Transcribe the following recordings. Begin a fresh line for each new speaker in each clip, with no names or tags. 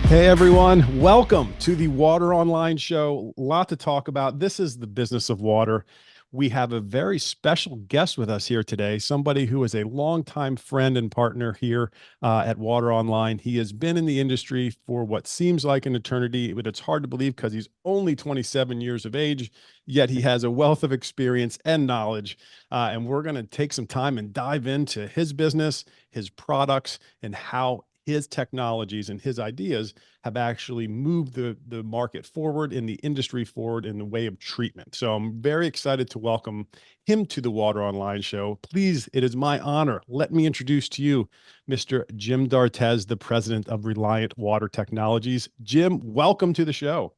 Hey everyone, welcome to the Water Online Show. A lot to talk about. This is the business of water. We have a very special guest with us here today, somebody who is a longtime friend and partner here at Water Online. He has been in the industry for what seems like an eternity, but it's hard to believe because he's only 27 years of age, yet he has a wealth of experience and knowledge. And we're going to take some time and dive into his business, his products, and how his technologies and his ideas have actually moved the market forward in the industry forward in the way of treatment. So I'm very excited to welcome him to the Water Online Show. Please, it is my honor. Let me introduce to you Mr. Jim Dartez, the president of Reliant Water Technologies. Jim, welcome to the show.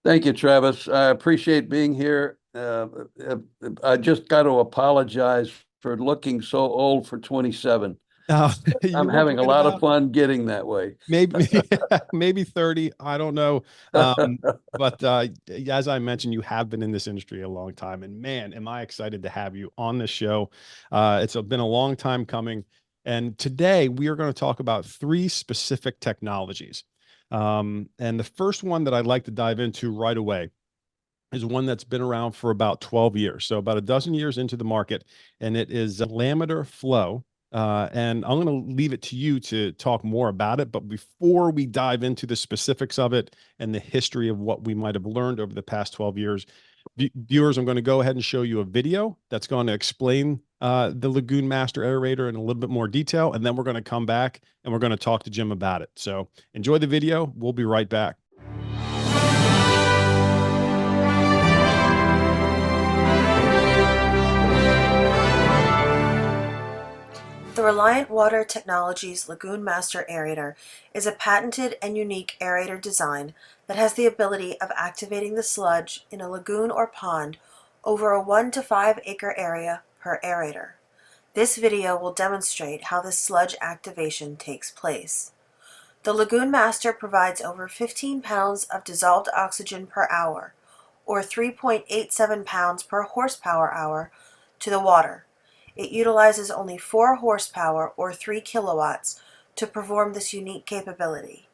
Thank you, Travis. I appreciate being here. I just got to apologize for looking so old for 27.
You
I'm
look
having a
right
lot of
about
fun getting that way.
maybe maybe 30. I don't know. But as I mentioned, you have been in this industry a long time, and man, am I excited to have you on this show. It's been a long time coming, and today we are going to talk about three specific technologies. And the first one that I'd like to dive into right away is one that's been around for about 12 years. So about a dozen years into the market, and it is laminar flow. And I'm going to leave it to you to talk more about it. But before we dive into the specifics of it and the history of what we might have learned over the past 12 years, viewers, I'm going to go ahead and show you a video that's going to explain the Lagoon Master Aerator in a little bit more detail. And then we're going to come back and we're going to talk to Jim about it. So enjoy the video. We'll be right back.
The Reliant Water Technologies Lagoon Master Aerator is a patented and unique aerator design that has the ability of activating the sludge in a lagoon or pond over a 1 to 5 acre area per aerator. This video will demonstrate how this sludge activation takes place. The Lagoon Master provides over 15 pounds of dissolved oxygen per hour, or 3.87 pounds per horsepower hour, to the water. It utilizes only 4 horsepower or 3 kilowatts to perform this unique capability.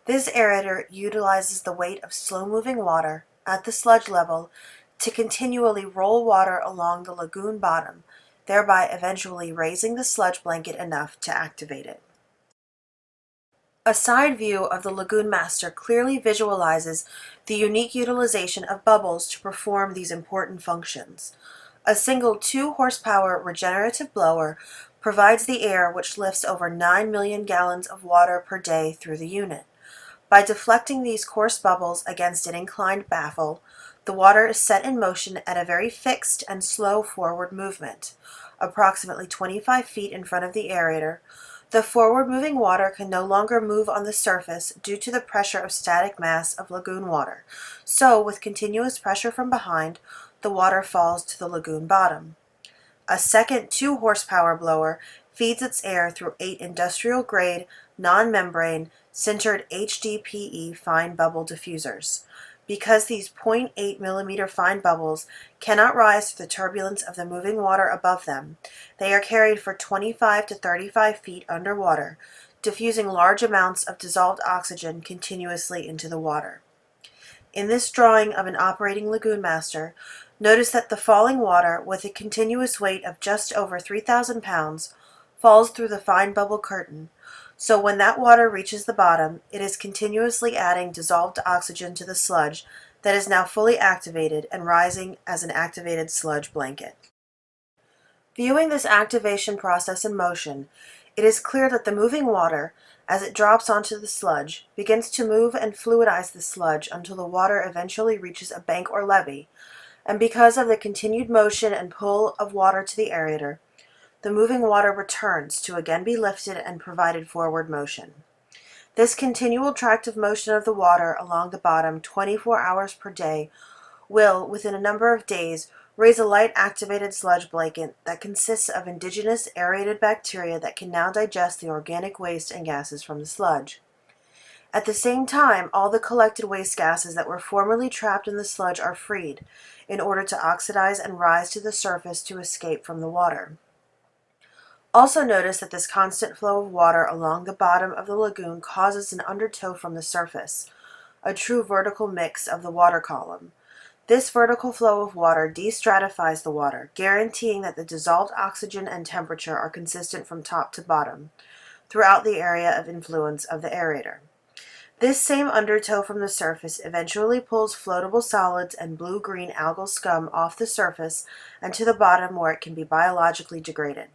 This aerator utilizes the weight of slow-moving water at the sludge level to continually roll water along the lagoon bottom, thereby eventually raising the sludge blanket enough to activate it. A side view of the Lagoon Master clearly visualizes the unique utilization of bubbles to perform these important functions. A single 2 horsepower regenerative blower provides the air which lifts over 9 million gallons of water per day through the unit. By deflecting these coarse bubbles against an inclined baffle, the water is set in motion at a very fixed and slow forward movement. Approximately 25 feet in front of the aerator, the forward-moving water can no longer move on the surface due to the pressure of static mass of lagoon water. So, with continuous pressure from behind, the water falls to the lagoon bottom. A second 2 horsepower blower feeds its air through 8 industrial-grade, non-membrane, sintered HDPE fine bubble diffusers. Because these 0.8 millimeter fine bubbles cannot rise through the turbulence of the moving water above them, they are carried for 25 to 35 feet underwater, diffusing large amounts of dissolved oxygen continuously into the water. In this drawing of an operating Lagoon Master, notice that the falling water, with a continuous weight of just over 3,000 pounds, falls through the fine bubble curtain. So when that water reaches the bottom, it is continuously adding dissolved oxygen to the sludge that is now fully activated and rising as an activated sludge blanket. Viewing this activation process in motion, it is clear that the moving water, as it drops onto the sludge, begins to move and fluidize the sludge until the water eventually reaches a bank or levee, and because of the continued motion and pull of water to the aerator, the moving water returns to again be lifted and provided forward motion. This continual tractive motion of the water along the bottom 24 hours per day will, within a number of days, raise a light activated sludge blanket that consists of indigenous aerated bacteria that can now digest the organic waste and gases from the sludge. At the same time, all the collected waste gases that were formerly trapped in the sludge are freed in order to oxidize and rise to the surface to escape from the water. Also notice that this constant flow of water along the bottom of the lagoon causes an undertow from the surface, a true vertical mix of the water column. This vertical flow of water destratifies the water, guaranteeing that the dissolved oxygen and temperature are consistent from top to bottom throughout the area of influence of the aerator. This same undertow from the surface eventually pulls floatable solids and blue-green algal scum off the surface and to the bottom where it can be biologically degraded.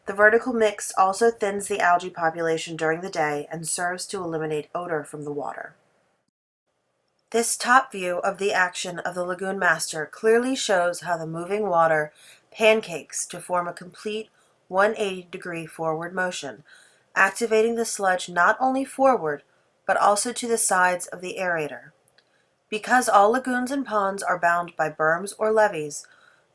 The vertical mix also thins the algae population during the day and serves to eliminate odor from the water. This top view of the action of the Lagoon Master clearly shows how the moving water pancakes to form a complete 180-degree forward motion, activating the sludge not only forward, but also to the sides of the aerator. Because all lagoons and ponds are bound by berms or levees,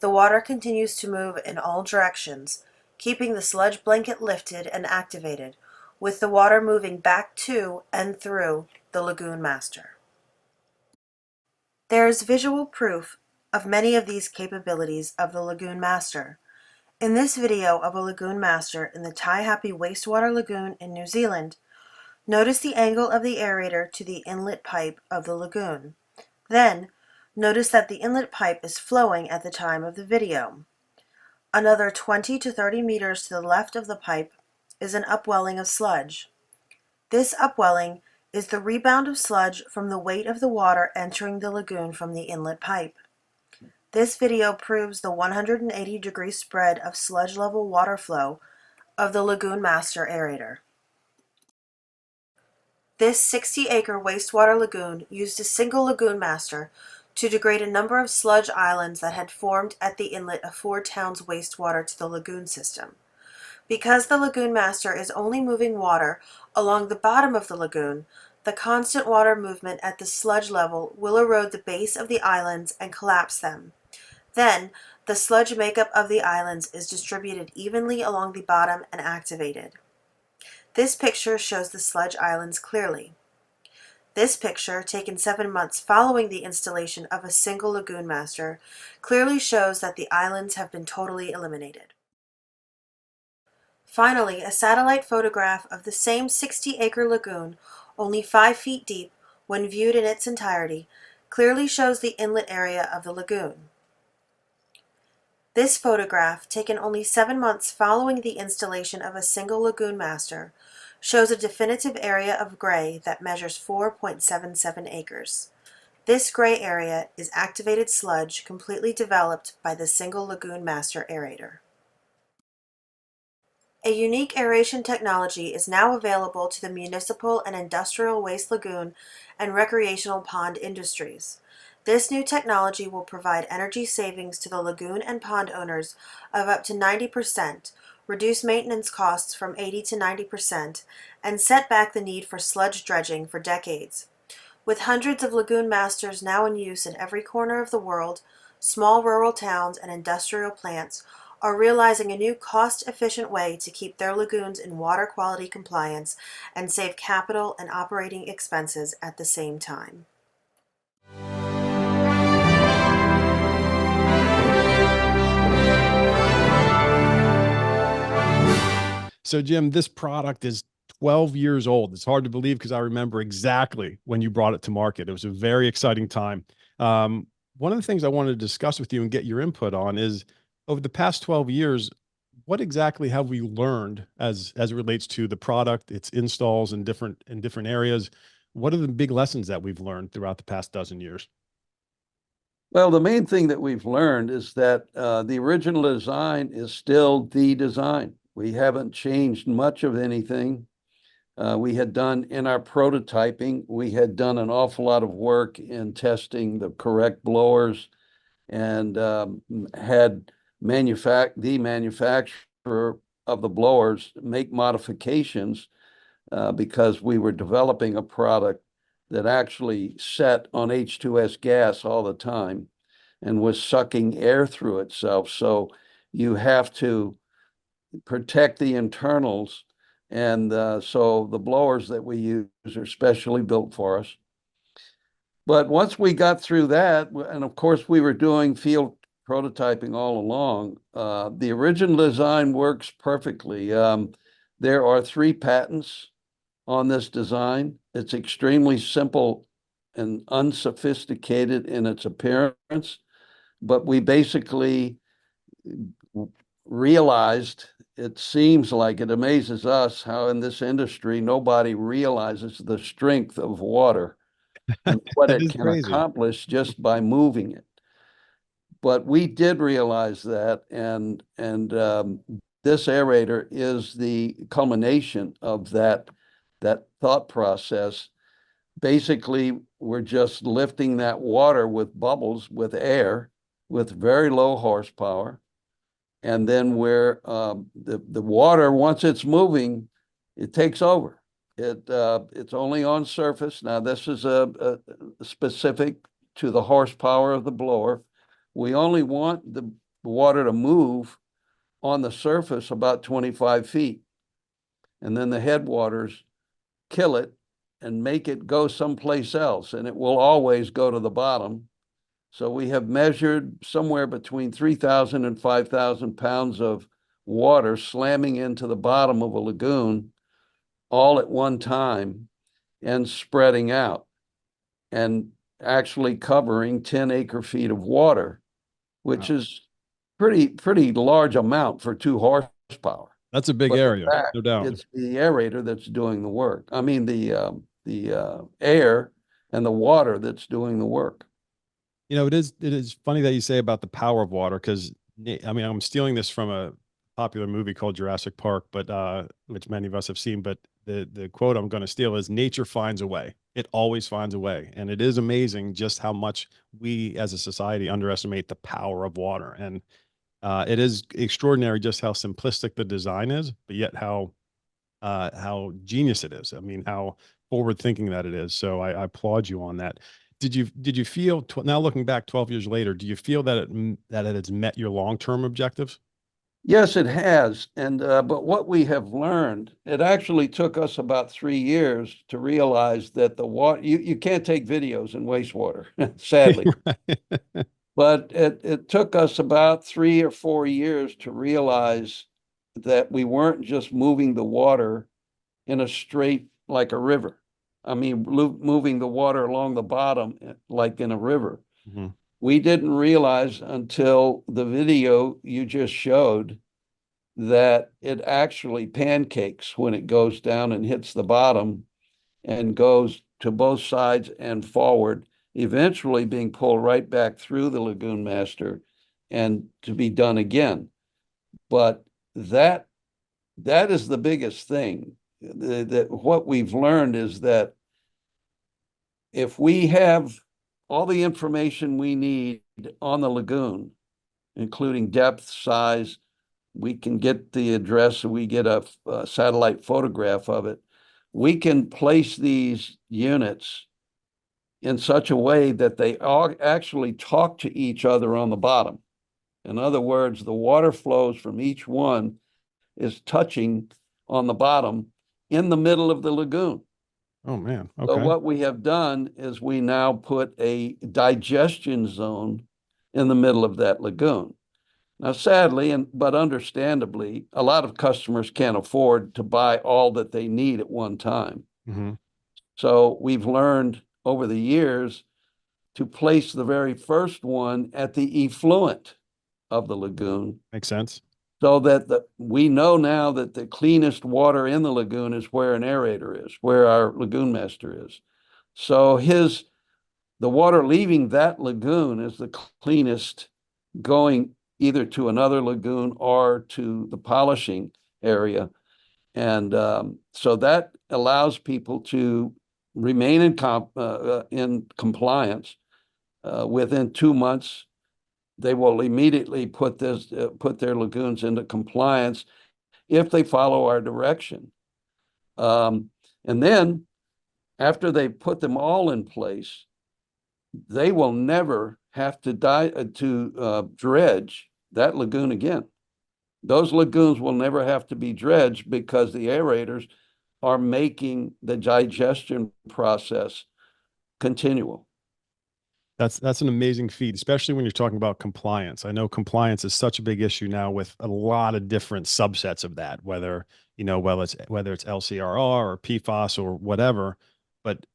the water continues to move in all directions, keeping the sludge blanket lifted and activated, with the water moving back to and through the Lagoon Master. There is visual proof of many of these capabilities of the Lagoon Master. In this video of a Lagoon Master in the Taihape Wastewater Lagoon in New Zealand, notice the angle of the aerator to the inlet pipe of the lagoon. Then, notice that the inlet pipe is flowing at the time of the video. Another 20 to 30 meters to the left of the pipe is an upwelling of sludge. This upwelling is the rebound of sludge from the weight of the water entering the lagoon from the inlet pipe. This video proves the 180-degree spread of sludge level water flow of the Lagoon Master aerator. This 60-acre wastewater lagoon used a single Lagoon Master to degrade a number of sludge islands that had formed at the inlet of Ford Town's wastewater to the lagoon system. Because the Lagoon Master is only moving water along the bottom of the lagoon, the constant water movement at the sludge level will erode the base of the islands and collapse them. Then, the sludge makeup of the islands is distributed evenly along the bottom and activated. This picture shows the sludge islands clearly. This picture, taken 7 months following the installation of a single Lagoon Master, clearly shows that the islands have been totally eliminated. Finally, a satellite photograph of the same 60-acre lagoon, only 5 feet deep, when viewed in its entirety, clearly shows the inlet area of the lagoon. This photograph, taken only 7 months following the installation of a single Lagoon Master, shows a definitive area of gray that measures 4.77 acres. This gray area is activated sludge completely developed by the single Lagoon Master aerator. A unique aeration technology is now available to the municipal and industrial waste lagoon and recreational pond industries. This new technology will provide energy savings to the lagoon and pond owners of up to 90%, reduce maintenance costs from 80 to 90%, and set back the need for sludge dredging for decades. With hundreds of Lagoon Masters now in use in every corner of the world, small rural towns and industrial plants are realizing a new cost-efficient way to keep their lagoons in water quality compliance and save capital and operating expenses at the same time.
So, Jim, this product is 12 years old. It's hard to believe because I remember exactly when you brought it to market. It was a very exciting time. One of the things I wanted to discuss with you and get your input on is over the past 12 years, what exactly have we learned as it relates to the product, its installs in different areas? What are the big lessons that we've learned throughout the past dozen years?
Well, the main thing that we've learned is that the original design is still the design. We haven't changed much of anything. We had done in our prototyping, we had done an awful lot of work in testing the correct blowers and had the manufacturer of the blowers make modifications because we were developing a product that actually set on H2S gas all the time and was sucking air through itself. So you have to protect the internals. And so the blowers that we use are specially built for us. But once we got through that, and of course we were doing field prototyping all along. The original design works perfectly. There are 3 patents on this design. It's extremely simple and unsophisticated in its appearance, but we basically realized, it seems like it amazes us how in this industry nobody realizes the strength of water and what
That
it
is
can
crazy.
accomplish just by moving it. But we did realize that, and this aerator is the culmination of that thought process. Basically, we're just lifting that water with bubbles, with air, with very low horsepower, and then where the water, once it's moving, it takes over. It's only on surface. Now, this is a specific to the horsepower of the blower. We only want the water to move on the surface about 25 feet, and then the headwaters kill it and make it go someplace else, and it will always go to the bottom. So we have measured somewhere between 3,000 and 5,000 pounds of water slamming into the bottom of a lagoon all at one time and spreading out and actually covering 10 acre feet of water, which
Wow.
is pretty large amount for 2 horsepower.
That's a big
But in
area,
fact,
no doubt.
it's the aerator that's doing the work. I mean, the air and the water that's doing the work.
It is funny that you say about the power of water because I mean I'm stealing this from a popular movie called Jurassic Park, but which many of us have seen. But the quote I'm going to steal is "Nature finds a way. It always finds a way," and it is amazing just how much we as a society underestimate the power of water. And it is extraordinary just how simplistic the design is, but yet how genius it is. I mean, how forward thinking that it is. So I applaud you on that. Did you feel now looking back 12 years later, do you feel that that it has met your long-term objectives?
Yes, it has. And but what we have learned, it actually took us about 3 years to realize that the water, you can't take videos in wastewater, sadly.
Right.
But it took us about 3 or 4 years to realize that we weren't just moving the water in a straight like a river. I mean, moving the water along the bottom like in a river.
Mhm.
We didn't realize until the video you just showed that it actually pancakes when it goes down and hits the bottom and goes to both sides and forward, eventually being pulled right back through the lagoon master and to be done again. But that that is the biggest thing. That what we've learned is that if we have all the information we need on the lagoon, including depth, size, we can get the address, and we get a satellite photograph of it. We can place these units in such a way that they all actually talk to each other on the bottom. In other words, the water flows from each one is touching on the bottom in the middle of the lagoon.
Oh man.
So
Okay.
what we have done is we now put a digestion zone in the middle of that lagoon. Now, sadly, but understandably, a lot of customers can't afford to buy all that they need at one time.
Hmm.
So we've learned over the years to place the very first one at the effluent of the lagoon
Makes sense.
so that we know now that the cleanest water in the lagoon is where an aerator is, where our lagoon master is. So the water leaving that lagoon is the cleanest going either to another lagoon or to the polishing area. And so that allows people to remain in compliance. Within 2 months, they will immediately put their lagoons into compliance if they follow our direction. And then after they put them all in place, they will never have to dredge that lagoon again. Those lagoons will never have to be dredged because the aerators are making the digestion process continual.
That's an amazing feat, especially when you're talking about compliance. I know compliance is such a big issue now with a lot of different subsets of that, whether, whether it's LCRR or PFAS or whatever. But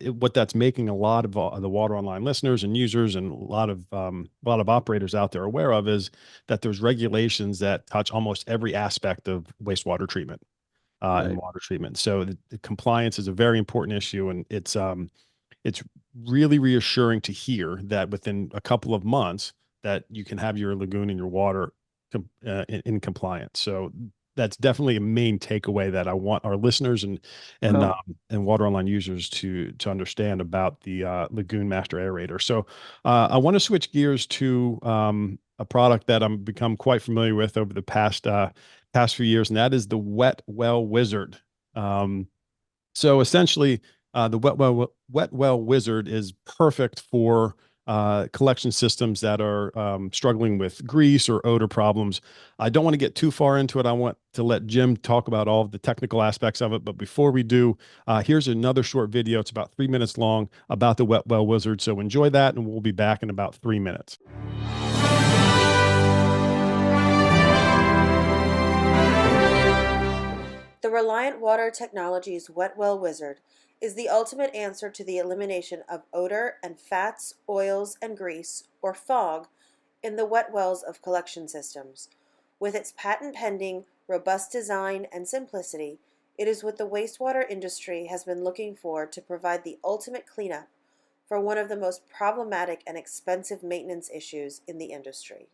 what that's making a lot of the Water Online listeners and users and a lot of operators out there aware of is that there's regulations that touch almost every aspect of wastewater treatment and
Right.
water treatment. So the compliance is a very important issue, and it's really reassuring to hear that within a couple of months that you can have your lagoon and your water in compliance. So that's definitely a main takeaway that I want our listeners
Well,
and water online users to understand about the Lagoon Master Aerator. So I want to switch gears to a product that I'm become quite familiar with over the past few years, and that is the Wet Well Wizard. So essentially, the Wet Well Wizard is perfect for collection systems that are struggling with grease or odor problems. I don't want to get too far into it. I want to let Jim talk about all of the technical aspects of it. But before we do, here's another short video. It's about 3 minutes long about the Wet Well Wizard. So enjoy that, and we'll be back in about 3 minutes.
The Reliant Water Technologies Wet Well Wizard is the ultimate answer to the elimination of odor and fats, oils, and grease, or fog, in the wet wells of collection systems. With its patent-pending, robust design and simplicity, it is what the wastewater industry has been looking for to provide the ultimate cleanup for one of the most problematic and expensive maintenance issues in the industry.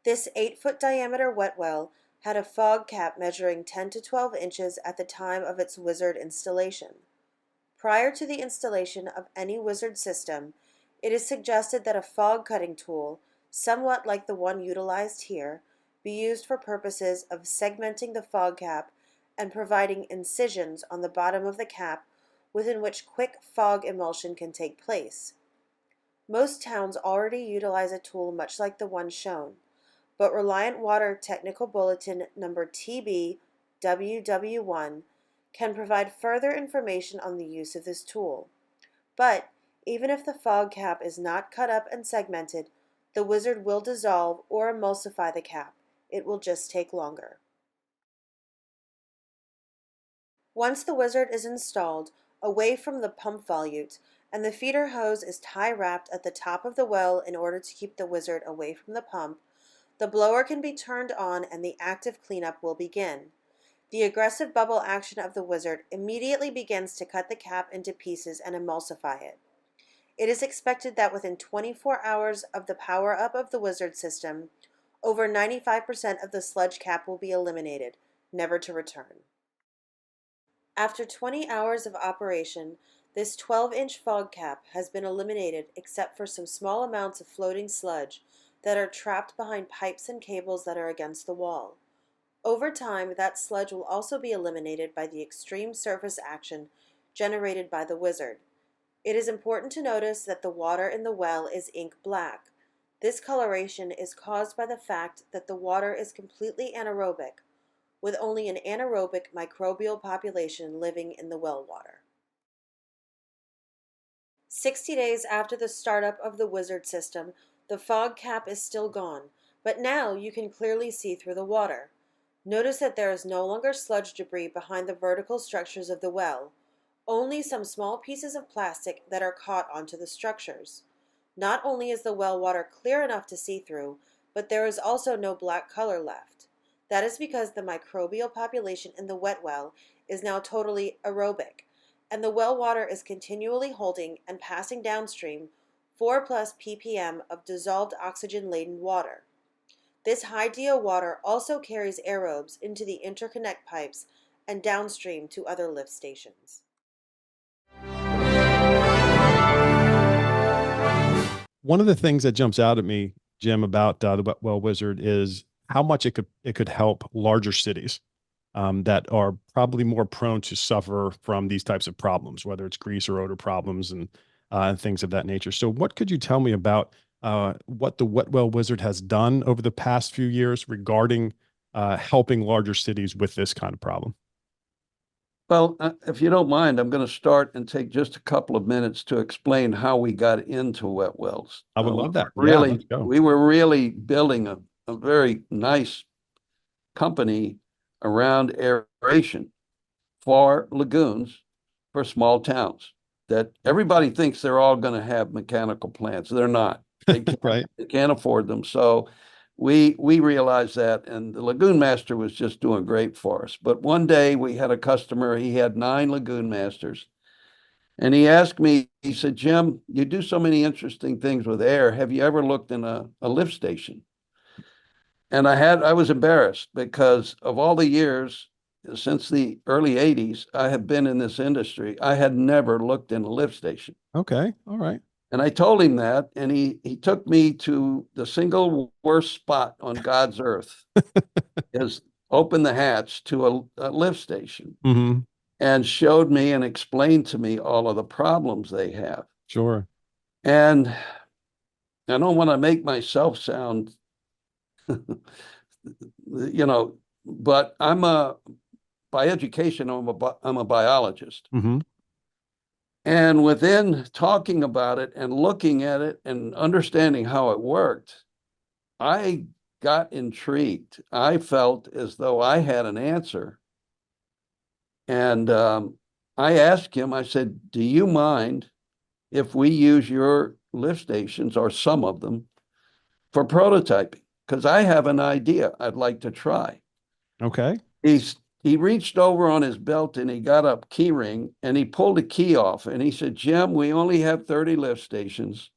This 8-foot diameter wet well had a fog cap measuring 10 to 12 inches at the time of its Wizard installation. Prior to the installation of any Wizard system, it is suggested that a fog cutting tool, somewhat like the one utilized here, be used for purposes of segmenting the fog cap and providing incisions on the bottom of the cap within which quick fog emulsion can take place. Most towns already utilize a tool much like the one shown, but Reliant Water Technical Bulletin number TB-WW1 can provide further information on the use of this tool. But even if the fog cap is not cut up and segmented, the Wizard will dissolve or emulsify the cap. It will just take longer. Once the Wizard is installed, away from the pump volute, and the feeder hose is tie-wrapped at the top of the well in order to keep the Wizard away from the pump, the blower can be turned on and the active cleanup will begin. The aggressive bubble action of the Wizard immediately begins to cut the cap into pieces and emulsify it. It is expected that within 24 hours of the power-up of the Wizard system, over 95% of the sludge cap will be eliminated, never to return. After 20 hours of operation, this 12-inch fog cap has been eliminated except for some small amounts of floating sludge that are trapped behind pipes and cables that are against the wall. Over time, that sludge will also be eliminated by the extreme surface action generated by the Wizard. It is important to notice that the water in the well is ink black. This coloration is caused by the fact that the water is completely anaerobic, with only an anaerobic microbial population living in the well water. 60 days after the startup of the Wizard system, the fog cap is still gone, but now you can clearly see through the water. Notice that there is no longer sludge debris behind the vertical structures of the well, only some small pieces of plastic that are caught onto the structures. Not only is the well water clear enough to see through, but there is also no black color left. That is because the microbial population in the wet well is now totally aerobic, and the well water is continually holding and passing downstream 4+ ppm of dissolved oxygen-laden water. This high DO water also carries aerobes into the interconnect pipes and downstream to other lift stations.
One of the things that jumps out at me, Jim, about the Wet Well Wizard is how much it could help larger cities that are probably more prone to suffer from these types of problems, whether it's grease or odor problems and things of that nature. So, what could you tell me about what the Wet Well Wizard has done over the past few years regarding helping larger cities with this kind of problem?
Well, if you don't mind, I'm going to start and take just a couple of minutes to explain how we got into wet wells.
I would love that. Yeah, let's go.
We were really building a very nice company around aeration for lagoons for small towns that everybody thinks they're all going to have mechanical plants. They're not.
Right.
They can't afford them. So we realized that, and the lagoon master was just doing great for us. But one day we had a customer, he had 9 lagoon masters, and he asked me, he said, Jim, you do so many interesting things with air. Have you ever looked in a lift station? And I was embarrassed because of all the years since the early 80s, I have been in this industry. I had never looked in a lift station.
Okay. All right.
And I told him that, and he took me to the single worst spot on God's earth is open the hatch to a lift station
Hmm.
and showed me and explained to me all of the problems they have.
Sure.
And I don't want to make myself sound, you know, but by education, I'm a biologist.
Hmm.
And within talking about it and looking at it and understanding how it worked, I got intrigued. I felt as though I had an answer. And I asked him, I said, do you mind if we use your lift stations or some of them for prototyping? Because I have an idea I'd like to try.
Okay.
He reached over on his belt and he got a key ring and he pulled a key off and he said, Jim, we only have 30 lift stations,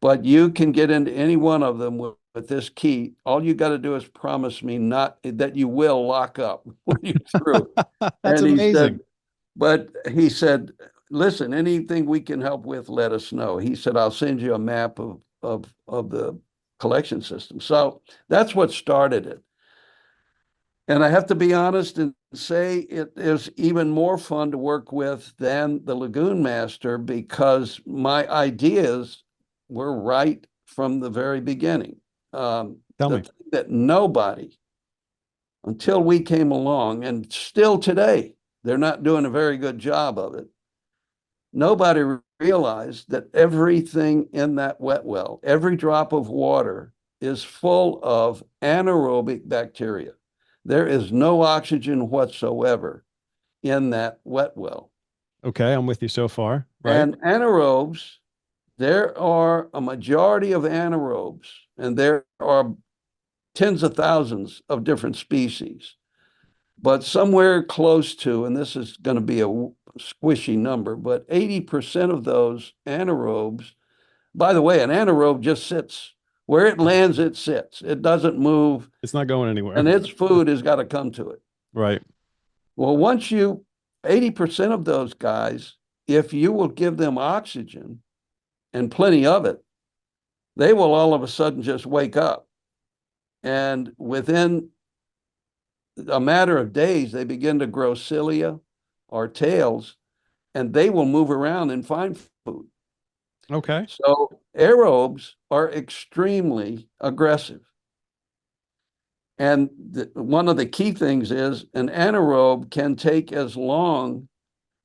but you can get into any one of them with this key. All you got to do is promise me not that you will lock up when you're through.
That's
And
amazing.
he said, listen, anything we can help with, let us know. He said, I'll send you a map of the collection system. So that's what started it. And I have to be honest and say it is even more fun to work with than the Lagoon Master because my ideas were right from the very beginning.
Tell
The
me.
thing that nobody, until we came along, and still today, they're not doing a very good job of it. Nobody realized that everything in that wet well, every drop of water is full of anaerobic bacteria. There is no oxygen whatsoever in that wet well.
Okay. I'm with you so far. Right.
And anaerobes, there are a majority of anaerobes, and there are tens of thousands of different species. But somewhere close to, and this is going to be a squishy number, but 80% of those anaerobes, by the way, an anaerobe just sits. Where it lands, it sits. It doesn't move,
It's not going anywhere.
and its food has got to come to it.
Right.
Well, 80% of those guys, if you will give them oxygen and plenty of it, they will all of a sudden just wake up. And within a matter of days, they begin to grow cilia or tails, and they will move around and find food.
Okay.
So aerobes are extremely aggressive. And one of the key things is an anaerobe can take as long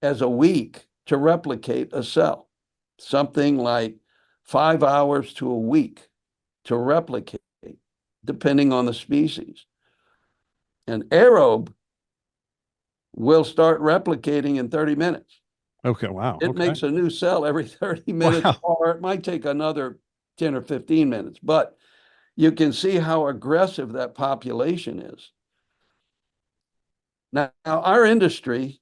as a week to replicate a cell, something like 5 hours to a week to replicate, depending on the species. An aerobe will start replicating in 30 minutes.
Okay. Wow.
It
Okay.
makes a new cell every 30 minutes,
Wow.
or it might take another 10 or 15 minutes. But you can see how aggressive that population is. Now, our industry,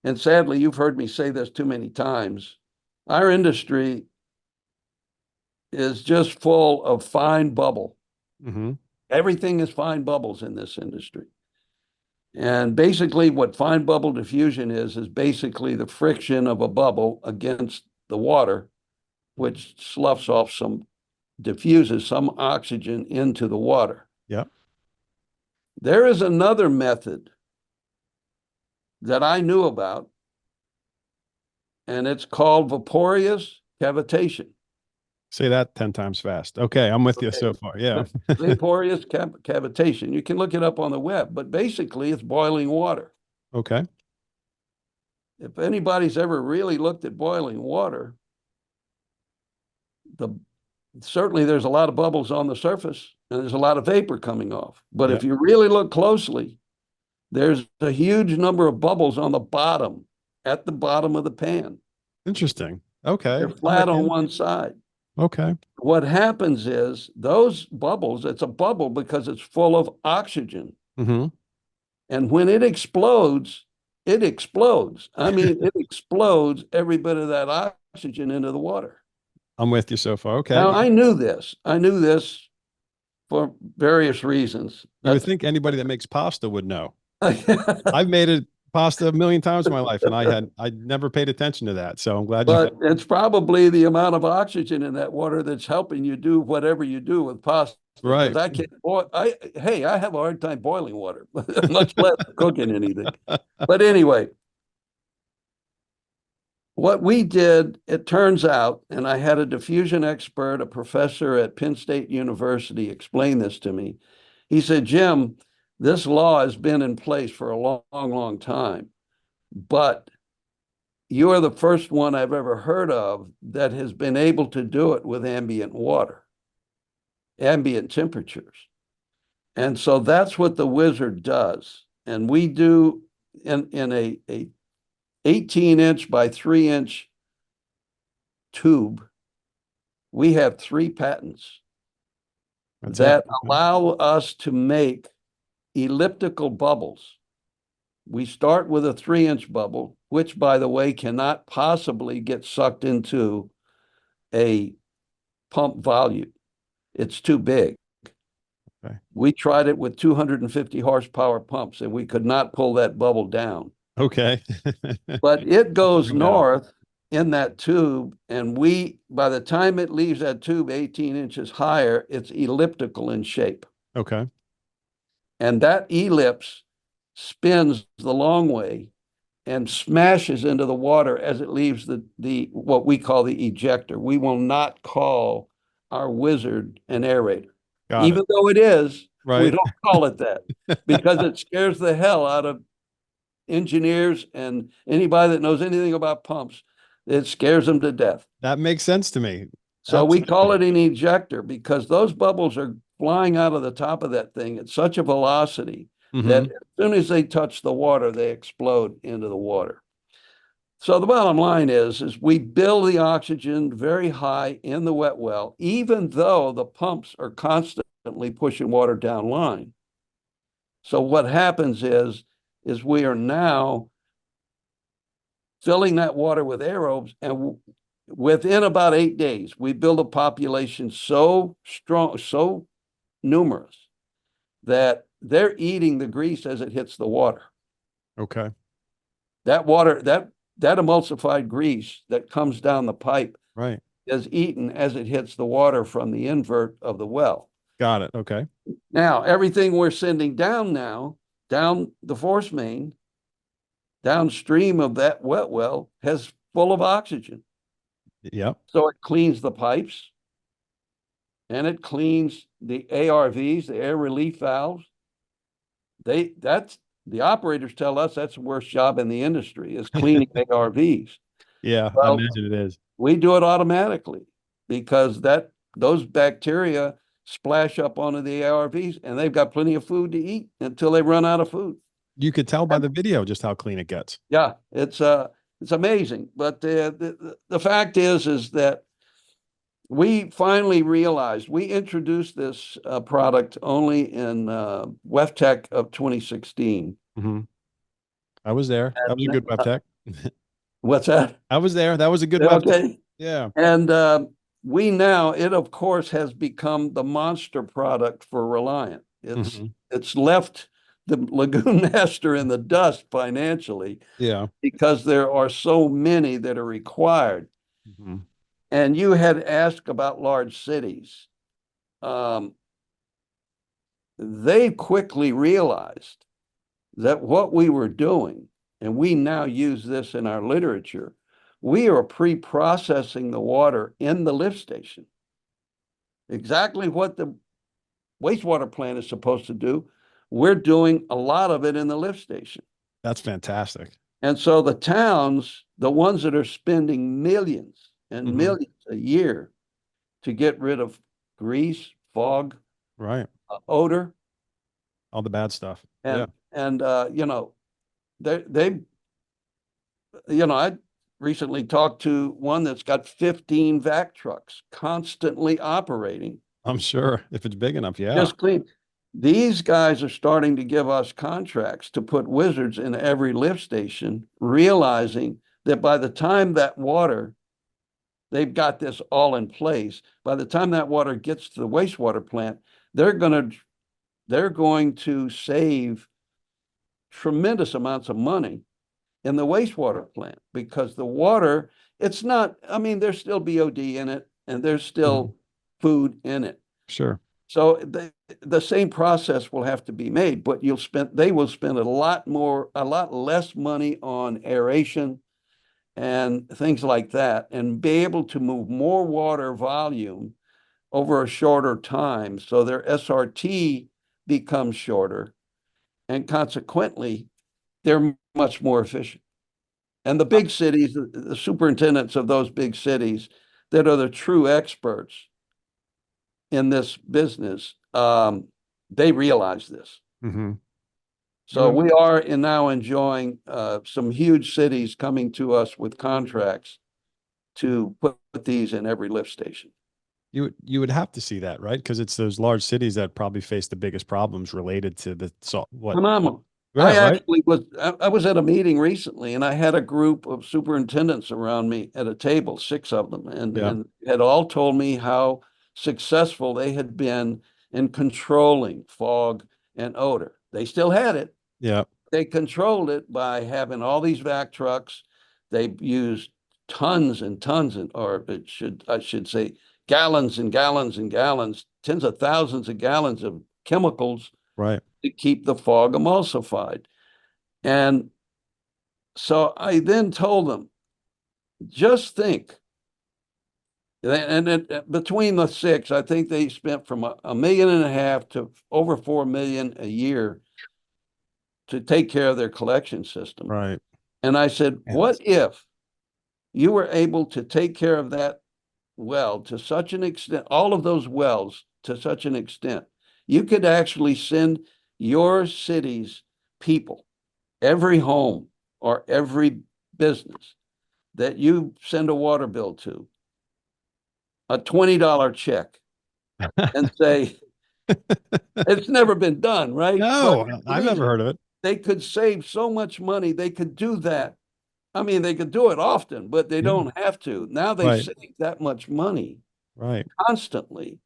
and sadly, you've heard me say this too many times, our industry is just full of fine bubble.
Hmm.
Everything is fine bubbles in this industry. And basically, what fine bubble diffusion is basically the friction of a bubble against the water, which sloughs off diffuses some oxygen into the water.
Yep.
There is another method that I knew about, and it's called vaporous cavitation.
Say that 10 times fast. Okay. I'm with you
Okay.
so far. Yeah.
Vaporous cavitation. You can look it up on the web, but basically it's boiling water.
Okay.
If anybody's ever really looked at boiling water, the certainly there's a lot of bubbles on the surface and there's a lot of vapor coming off. But
Yeah.
if you really look closely, there's a huge number of bubbles on the bottom, at the bottom of the pan.
Interesting. Okay.
They're
I'm with
flat on
you.
one side.
Okay.
What happens is those bubbles, it's a bubble because it's full of oxygen.
Hmm.
And when it explodes, it explodes. I mean, it explodes every bit of that oxygen into the water.
I'm with you so far. Okay.
Now, I knew this. I knew this for various reasons.
You would
That's
think anybody that makes pasta would know. I've made it pasta a million times in my life, and I never paid attention to that. So I'm glad you
but it's probably the amount of oxygen in that water that's helping you do whatever you do with pasta. Because
right.
I can't boil. I have a hard time boiling water, much less cooking anything. But anyway, what we did, it turns out, and I had a diffusion expert, a professor at Penn State University, explain this to me. He said, Jim, this law has been in place for a long, long time, but you are the first one I've ever heard of that has been able to do it with ambient water, ambient temperatures. And so that's what the Wizard does. And we do in a 18-inch by 3-inch tube, we have 3 patents
That's it.
that allow us to make elliptical bubbles. We start with a 3-inch bubble, which, by the way, cannot possibly get sucked into a pump volume. It's too big.
Okay.
We tried it with 250 horsepower pumps and we could not pull that bubble down.
Okay.
But it goes
Bring that up.
north in that tube, and we, by the time it leaves that tube 18 inches higher, it's elliptical in shape.
Okay.
And that ellipse spins the long way and smashes into the water as it leaves the what we call the ejector. We will not call our Wizard an aerator.
Got it.
Even though it is, we
Right.
don't call it that because it scares the hell out of engineers and anybody that knows anything about pumps. It scares them to death.
That makes sense to me.
So we call
Absolutely.
it an ejector because those bubbles are flying out of the top of that thing at such a velocity that
Hmm.
as soon as they touch the water, they explode into the water. So the bottom line is we build the oxygen very high in the wet well, even though the pumps are constantly pushing water down line. So what happens is we are now filling that water with aerobes, and within about 8 days, we build a population so strong, so numerous that they're eating the grease as it hits the water.
Okay.
That water, that emulsified grease that comes down the pipe
Right.
is eaten as it hits the water from the invert of the well.
Got it. Okay.
Now, everything we're sending down now, down the force main, downstream of that wet well, has full of oxygen.
Yep.
So it cleans the pipes and it cleans the ARVs, the air relief valves. That's the operators tell us that's the worst job in the industry is cleaning ARVs.
Yeah. I
Well,
imagine it is.
we do it automatically because those bacteria splash up onto the ARVs and they've got plenty of food to eat until they run out of food.
You could tell by the video just how clean it gets.
Yeah, it's amazing. But the fact is that we finally realized we introduced this product only in WEFTEC of 2016.
Hmm. I was there. That was a good web tech.
What's that?
I was there. That was a good web tech.
Okay.
Yeah.
And we now, it of course has become the monster product for Reliant.
Hmm.
It's left the Lagoon Master in the dust financially
Yeah.
because there are so many that are required.
Hmm.
And you had asked about large cities. They quickly realized that what we were doing, and we now use this in our literature, we are pre-processing the water in the lift station. Exactly what the wastewater plant is supposed to do. We're doing a lot of it in the lift station.
That's fantastic.
And so the towns, the ones that are spending millions and
Hmm.
millions a year to get rid of grease, fog,
Right.
odor,
All the bad stuff. Yeah.
and you know, they I recently talked to one that's got 15 vac trucks constantly operating,
I'm sure if it's big enough. Yeah.
just clean. These guys are starting to give us contracts to put wizards in every lift station, realizing that by the time that water, they've got this all in place. By the time that water gets to the wastewater plant, they're going to they're going to save tremendous amounts of money in the wastewater plant because the water, it's not, I mean, there's still BOD in it and there's
Mhm.
still food in it.
Sure.
So the same process will have to be made, but they will spend a lot less money on aeration and things like that, and be able to move more water volume over a shorter time. So their SRT becomes shorter, and consequently, they're much more efficient. And the big cities, the superintendents of those big cities that are the true experts in this business, they realize this.
Hmm.
So we are now enjoying some huge cities coming to us with contracts to put these in every lift station.
You would have to see that, right? Because it's those large cities that probably face the biggest problems related to the salt. What?
Phenomenal.
Yeah. Right.
I was at a meeting recently and I had a group of superintendents around me at a table, six of them,
Yeah.
and had all told me how successful they had been in controlling fog and odor. They still had it.
Yeah.
They controlled it by having all these vac trucks. They used tons and tons, I should say, gallons and gallons and gallons, tens of thousands of gallons of chemicals
Right.
to keep the fog emulsified. And so I then told them, just think, between the six, I think they spent from a million and a half to over 4 million a year to take care of their collection system.
Right.
And I said,
Yeah.
what if you were able to take care of that well to such an extent, all of those wells to such an extent, you could actually send your city's people, every home or every business that you send a water bill to, a $20 check and say, it's never been done, right? But
No, I've
believe
never
it,
heard of it.
they could save so much money. They could do that. I mean, they could do it often, but they
Yeah.
don't have to. Now they
Right.
save that much money
Right.
constantly.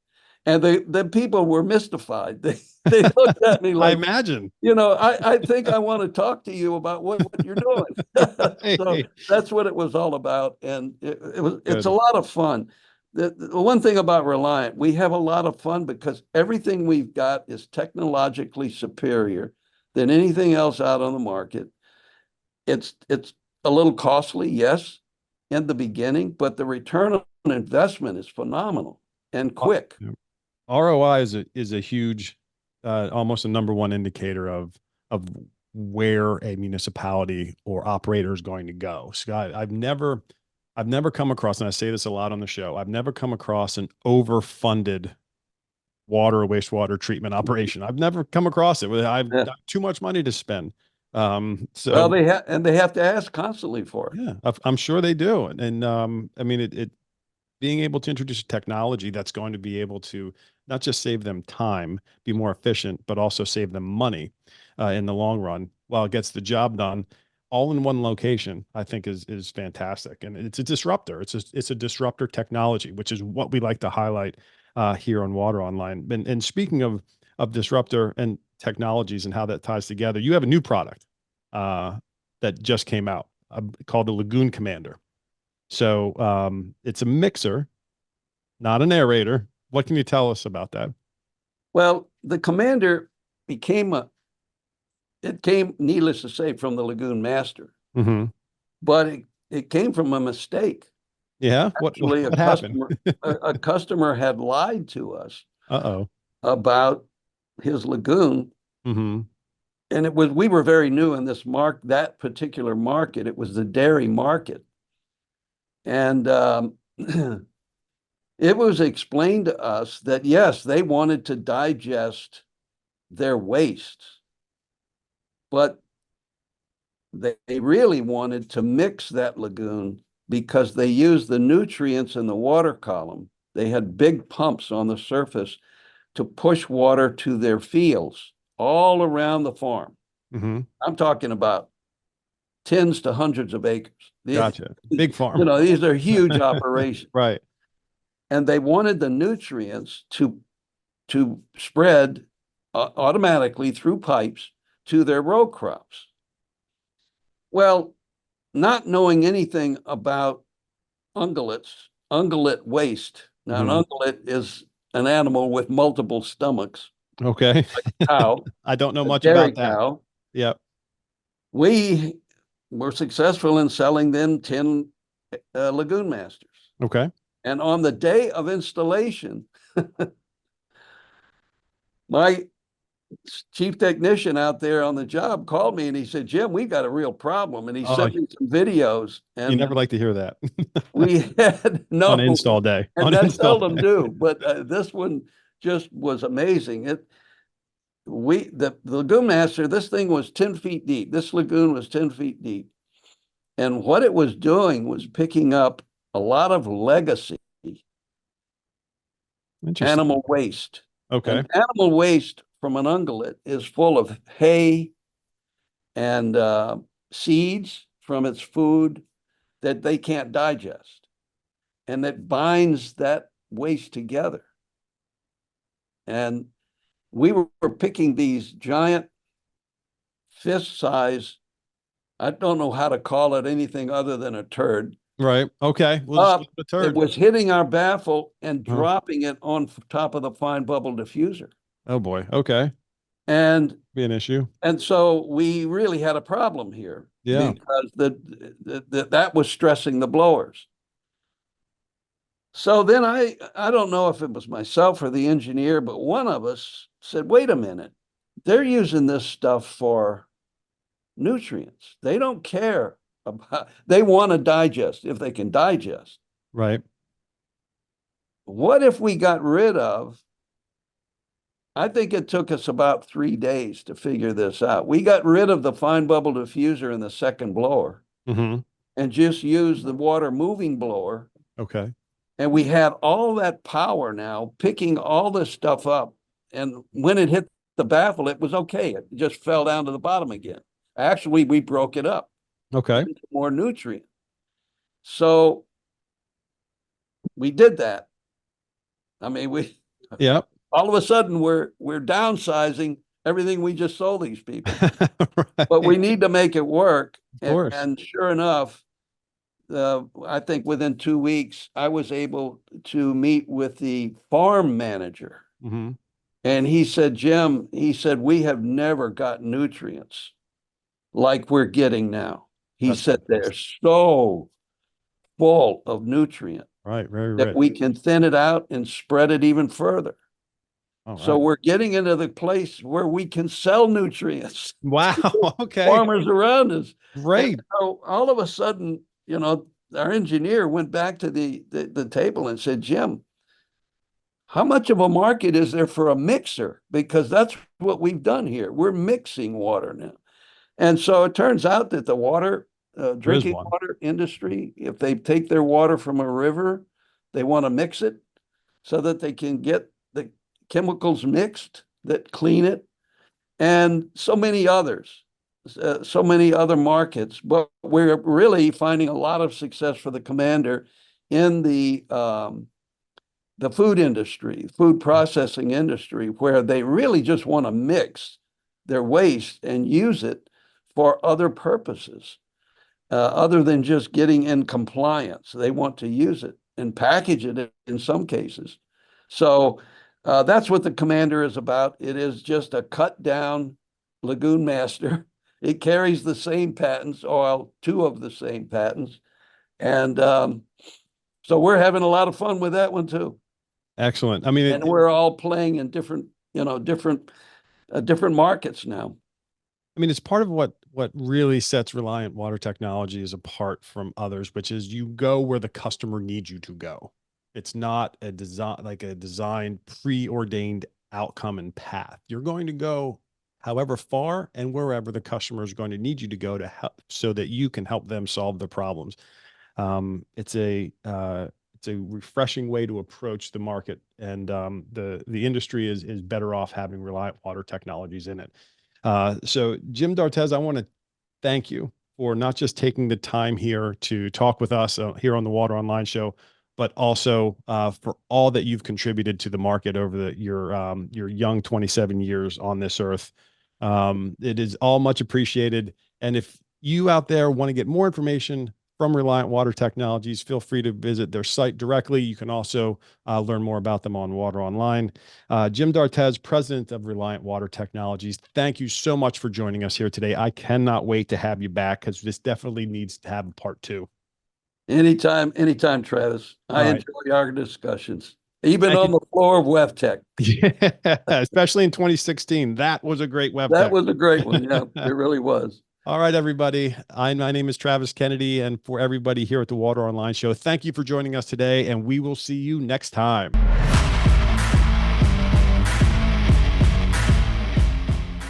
And the people were mystified. They looked at me
I
like,
imagine.
I think I want to talk to you about what you're doing. So
Hey,
that's what it was all about. And it's a
good.
lot of fun. The one thing about Reliant, we have a lot of fun because everything we've got is technologically superior than anything else out on the market. It's a little costly, yes, in the beginning, but the return on investment is phenomenal and
Uh,
quick.
yeah. ROI is a huge, almost a number one indicator of where a municipality or operator is going to go. Scott, I've never come across, and I say this a lot on the show, I've never come across an overfunded water or wastewater treatment operation. I've never come across it. I've
Yeah.
got too much money to spend.
Well,
So
they have to ask constantly for it.
yeah, I'm sure they do. And I mean, it being able to introduce technology that's going to be able to not just save them time, be more efficient, but also save them money in the long run while it gets the job done all in one location, I think is fantastic. And it's a disruptor. It's a disruptor technology, which is what we like to highlight here on Water Online. And speaking of disruptor and technologies and how that ties together, you have a new product uh, that just came out called the Lagoon Commander. So it's a mixer, not an aerator. What can you tell us about that?
Well, the commander became it came, needless to say, from the Lagoon Master,
Hmm.
but it came from a mistake.
Yeah. What
Actually,
what happened?
a customer had lied to us
Uh-oh.
about his lagoon,
Hmm.
and we were very new in that particular market. It was the dairy market. And it was explained to us that, yes, they wanted to digest their wastes, but they really wanted to mix that lagoon because they used the nutrients in the water column. They had big pumps on the surface to push water to their fields all around the farm.
Mm-hmm.
I'm talking about tens to hundreds of acres.
Gotcha. Big farm.
These are huge operations.
Right.
And they wanted the nutrients to spread automatically through pipes to their row crops. Well, not knowing anything about ungulate waste. Now,
Mm-hmm.
an ungulate is an animal with multiple stomachs,
Okay.
like a cow,
I don't know
a
much
dairy
about that.
cow.
Yep.
We were successful in selling them 10 Lagoon Masters.
Okay.
And on the day of installation, my chief technician out there on the job called me and he said, Jim, we got a real problem. And he
Oh,
sent me some videos.
you
And
never like to hear that.
we had
On
no,
install day.
and
On
that
install
seldom
day.
do, but this one just was amazing. The Lagoon Master, this thing was 10 feet deep. This lagoon was 10 feet deep. And what it was doing was picking up a lot of legacy
Interesting.
animal waste.
Okay.
And animal waste from an ungulate is full of hay and seeds from its food that they can't digest. And that binds that waste together. And we were picking these giant fist size, I don't know how to call it anything other than a turd,
Right. Okay. We'll just
up.
leave a
It
turd.
was hitting our baffle and
Oh,
dropping it on top of the fine bubble diffuser.
oh boy. Okay.
And
Be an issue.
so we really had a problem here
Yeah.
because that was stressing the blowers. So then I don't know if it was myself or the engineer, but one of us said, wait a minute, they're using this stuff for nutrients. They don't care about, they want to digest if they can digest.
Right.
What if we got rid of, I think it took us about 3 days to figure this out. We got rid of the fine bubble diffuser in the second blower
Mm-hmm.
and just used the water moving blower.
Okay.
And we had all that power now picking all this stuff up. And when it hit the baffle, it was okay. It just fell down to the bottom again. Actually, we broke it up
Okay.
into more nutrient. So we did that. I mean,
Yep.
all of a sudden we're downsizing everything we just sold these people. But we
Right.
need to make it work.
Of course.
And sure enough, I think within 2 weeks, I was able to meet with the farm manager.
Mm-hmm.
And he said, Jim, he said, we have never got nutrients like we're getting now. He
That's
said, they're
fantastic.
so full of nutrient
Right. Very
that
rich.
we can thin it out and spread it even further.
All
So
right.
we're getting into the place where we can sell nutrients
Wow. Okay.
farmers around us. And
Great.
so all of a sudden, our engineer went back to the table and said, Jim, how much of a market is there for a mixer? Because that's what we've done here. We're mixing water now. And so it turns out that the
There is
drinking
one.
water industry, if they take their water from a river, they want to mix it so that they can get the chemicals mixed that clean it, and so many others, so many other markets. But we're really finding a lot of success for the commander in the food industry, food processing industry, where they really just want to mix their waste and use it for other purposes, other than just getting in compliance. They want to use it and package it in some cases. So that's what the commander is about. It is just a cut down Lagoon Master. It carries the same patents, or two of the same patents. And so we're having a lot of fun with that one too.
Excellent. I mean,
And we're all playing in different markets now.
I mean, it's part of what really sets Reliant Water Technologies apart from others, which is you go where the customer needs you to go. It's not a designed preordained outcome and path. You're going to go however far and wherever the customer is going to need you to go to help so that you can help them solve their problems. It's a refreshing way to approach the market, and the industry is better off having Reliant Water Technologies in it. So Jim Dartez, I want to thank you for not just taking the time here to talk with us here on the Water Online Show, but also for all that you've contributed to the market over your young 27 years on this earth. It is all much appreciated. And if you out there want to get more information from Reliant Water Technologies, feel free to visit their site directly. You can also learn more about them on Water Online. Jim Dartez, president of Reliant Water Technologies, thank you so much for joining us here today. I cannot wait to have you back because this definitely needs to have a part two.
Anytime, anytime, Travis. I
All right.
enjoy our discussions, even
Thank
on the floor of WEFTech.
you. Yeah, especially in 2016. That was a great web
That
tech.
was a great one. Yeah, it really was.
All right, everybody. My name is Travis Kennedy, and for everybody here at the Water Online Show, thank you for joining us today, and we will see you next time.